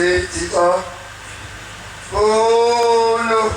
Sitito Uno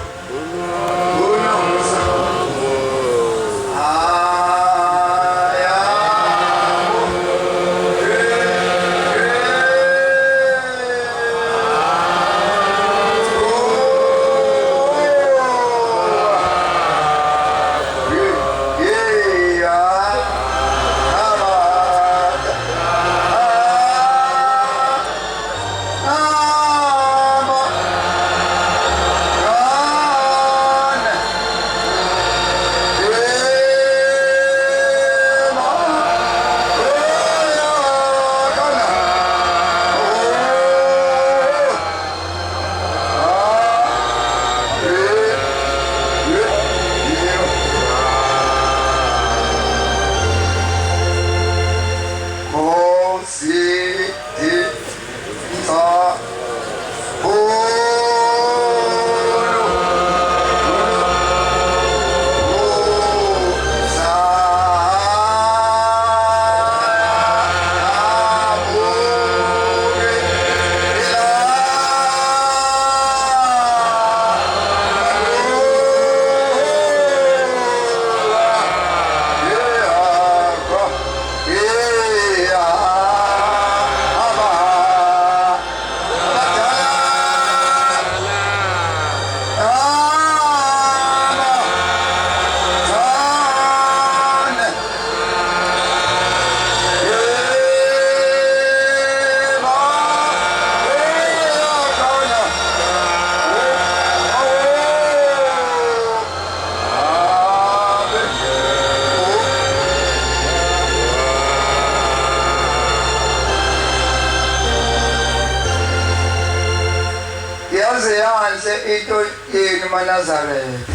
into yenu maNazaretha.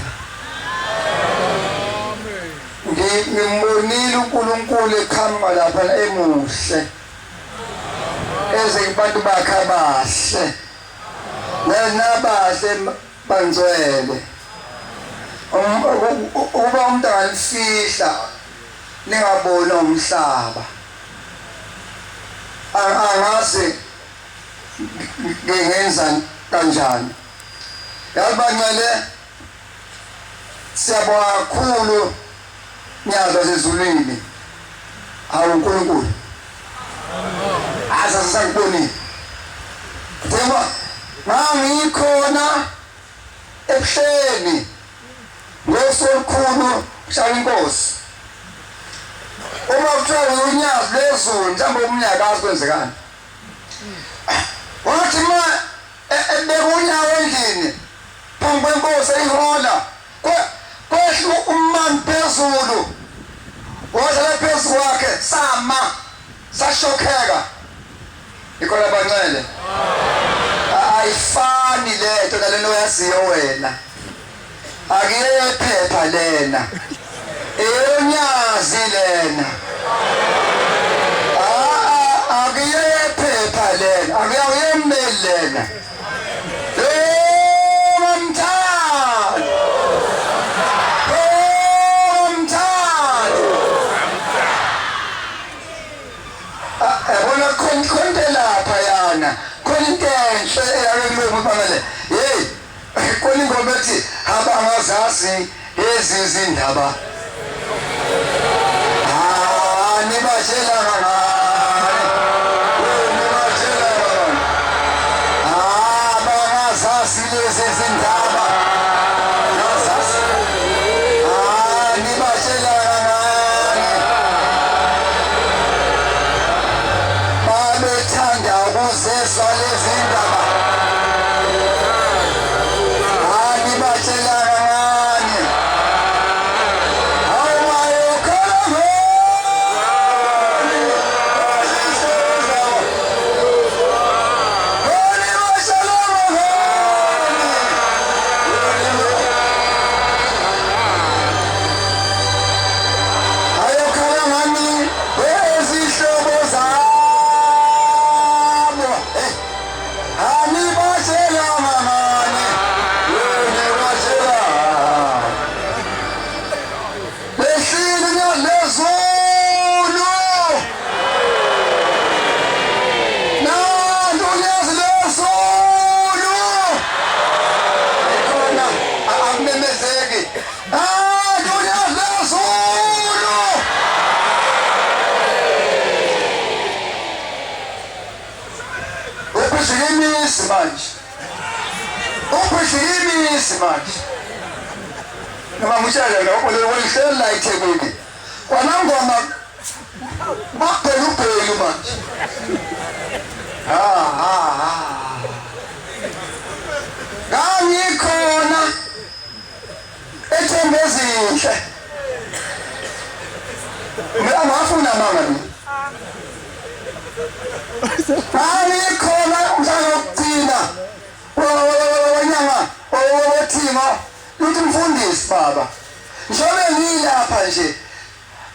Ngimbonile uNkulunkulu ekhamba lapha emuhle. Eze abantu bakhe abahle. Nabahle banzwele. Uba umuntu angalifihla ningabona umhlaba. Angazi ngenza kanjani. Yabancele siyabonga kakhulu nyazo zezulwini awuNkulunkulu asasakuboni ngoba mangikhona ebuhleni ngosolukhulu shaya inkosi uma kuthiwa unyazo lezulu mhlawumbe umnyaka azikwenzekani wathi ma ebekunya endlini phambi kwenkosi eyihola kwehlu umman phezulu wazala phezu kwakhe sama sashokheka ikhona bancele ayifani lento nalena oyaziyo wena akiyephepha lena eyonyazi lena akiyephepha lena akuyemeli lena konke lapha yana khona into enhle eyayilungu bamele hey khona ingoma ethi abangazazi lezi indaba nibashela abangazazi lezi indaba uphishikimisi manje. Uphishikimisi manje. Noma ngishaya lapho le wayihlela eThekwini. Kwanangoma baphela ubhelu manje. Ngangikhona eThembezile. Mina ngafuna mama mina. Ngangikhona umhlanga wokugcina. Wanyanga othima uthi mfundisi baba. Njobe ngilapha nje.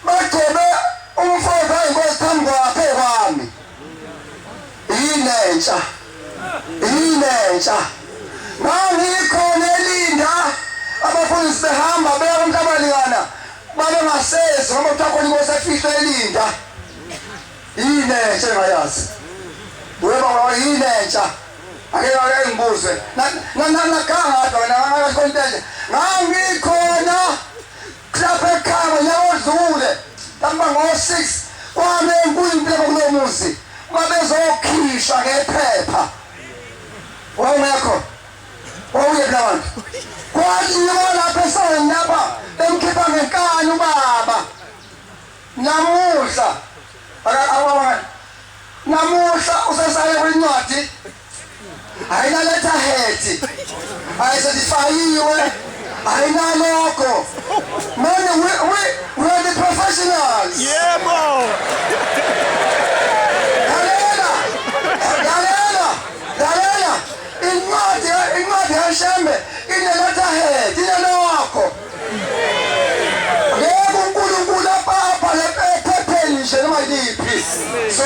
Bagcobe umfowethu ayinkosi phambi kwaphe kwami. Yinentsha. Ngangikhona elinda abafundisi behamba beya kuMtabalingana babe ngasezi ngoba kuthiwa khona inkosi efihlwe elinda. Yinentsha engayazi. Weba yinentsha. Ake ngibuze. Nakanga wena ngakontenje. Ngangikhona lapha ekhaya nyawodlule. Tamba ngo6 kwame kuyimpilo kulo muzi. Babezokhishwa ngephepha. Wawungekho. Wawuye abantu. Kwathi ngibona lapha esangweni lapha bemkhipha ngenkani ubaba. Namuhla namuhla usesaye kwincwadi. Ayina letterhead. Ayisedifayiwe. Ayina logo. Man, we are the professionals. Yeah, bro. Dalela. Incwadi yaShembe ine-letterhead, ine-logo. Yebo uNkulunkulu apha lephepheni nje noma yiphi. So